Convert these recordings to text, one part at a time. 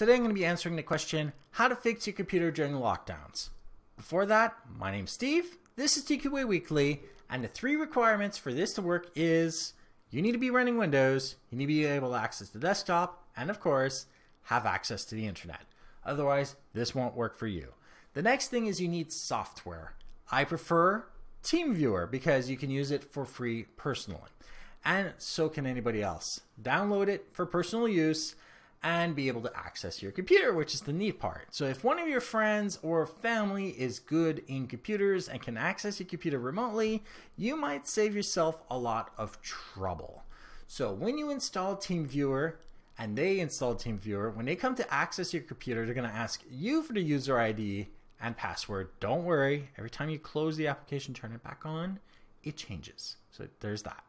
Today I'm going to be answering the question, how to fix your computer during lockdowns. Before that, my name's Steve, this is TQA Weekly, and the 3 requirements for this to work is you need to be running Windows, you need to be able to access the desktop, and of course, have access to the internet. Otherwise, this won't work for you. The next thing is you need software. I prefer TeamViewer because you can use it for free personally. And so can anybody else. Download it for personal use and be able to access your computer, which is the neat part. So if one of your friends or family is good in computers and can access your computer remotely, you might save yourself a lot of trouble. So when you install TeamViewer and they install TeamViewer, when they come to access your computer, they're going to ask you for the user ID and password. Don't worry, every time you close the application, turn it back on, it changes. So there's that.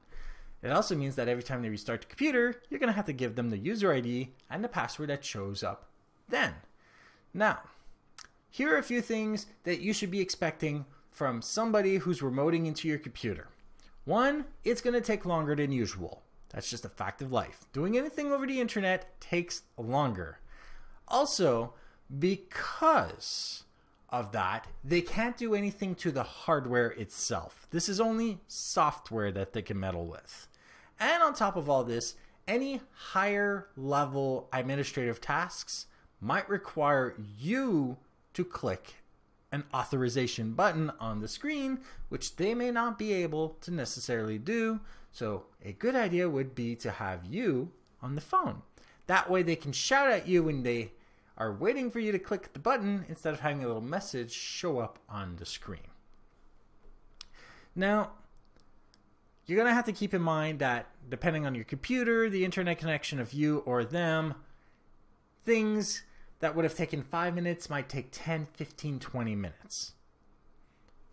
It also means that every time they restart the computer, you're going to have to give them the user ID and the password that shows up then. Now, here are a few things that you should be expecting from somebody who's remoting into your computer. 1, it's going to take longer than usual. That's just a fact of life. Doing anything over the internet takes longer. Also, because of that, they can't do anything to the hardware itself. This is only software that they can meddle with. And on top of all this, any higher level administrative tasks might require you to click an authorization button on the screen, which they may not be able to necessarily do. So a good idea would be to have you on the phone. That way they can shout at you when they are waiting for you to click the button instead of having a little message show up on the screen. Now, you're going to have to keep in mind that depending on your computer, the internet connection of you or them, things that would have taken 5 minutes might take 10, 15, 20 minutes.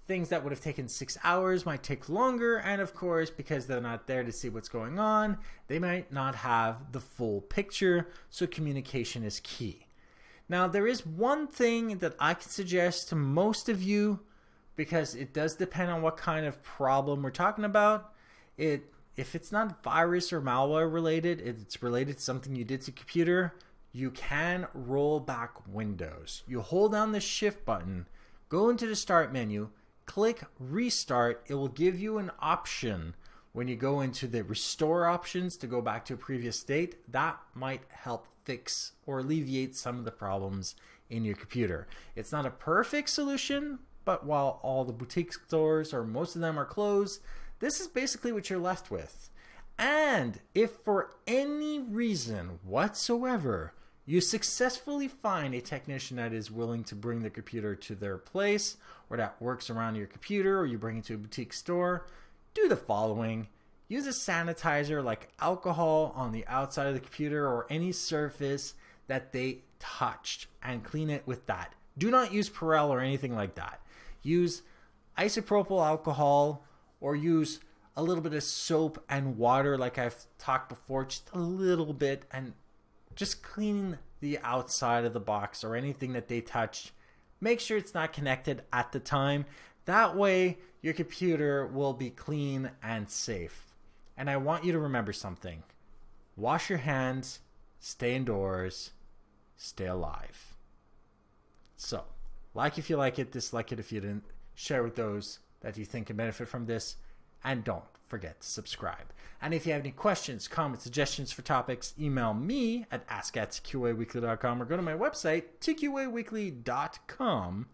Things that would have taken 6 hours might take longer, and of course, because they're not there to see what's going on, they might not have the full picture, so communication is key. Now, there is one thing that I can suggest to most of you, because it does depend on what kind of problem we're talking about. If it's not virus or malware related, it's related to something you did to computer, you can roll back Windows. You hold down the Shift button, go into the Start menu, click Restart. It will give you an option when you go into the Restore options to go back to a previous state. That might help fix or alleviate some of the problems in your computer. It's not a perfect solution, but while all the boutique stores or most of them are closed, this is basically what you're left with. And if for any reason whatsoever you successfully find a technician that is willing to bring the computer to their place or that works around your computer, or you bring it to a boutique store, do the following. Use a sanitizer like alcohol on the outside of the computer or any surface that they touched and clean it with that. Do not use Perel or anything like that. Use isopropyl alcohol or use a little bit of soap and water like I've talked before, just a little bit, and just clean the outside of the box or anything that they touched. Make sure it's not connected at the time. That way your computer will be clean and safe. And I want you to remember something. Wash your hands, stay indoors, stay alive. So, like if you like it, dislike it if you didn't, share with those that you think can benefit from this, and don't forget to subscribe. And if you have any questions, comments, suggestions for topics, email me at ask@tqaweekly.com or go to my website, tqaweekly.com,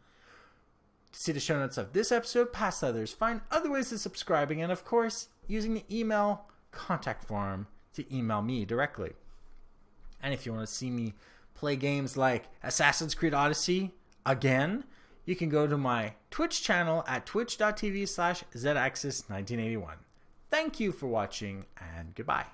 to see the show notes of this episode, past others, find other ways of subscribing, and of course, using the email contact form to email me directly. And if you want to see me play games like Assassin's Creed Odyssey again, you can go to my Twitch channel at twitch.tv/zaxis1981. Thank you for watching, and goodbye.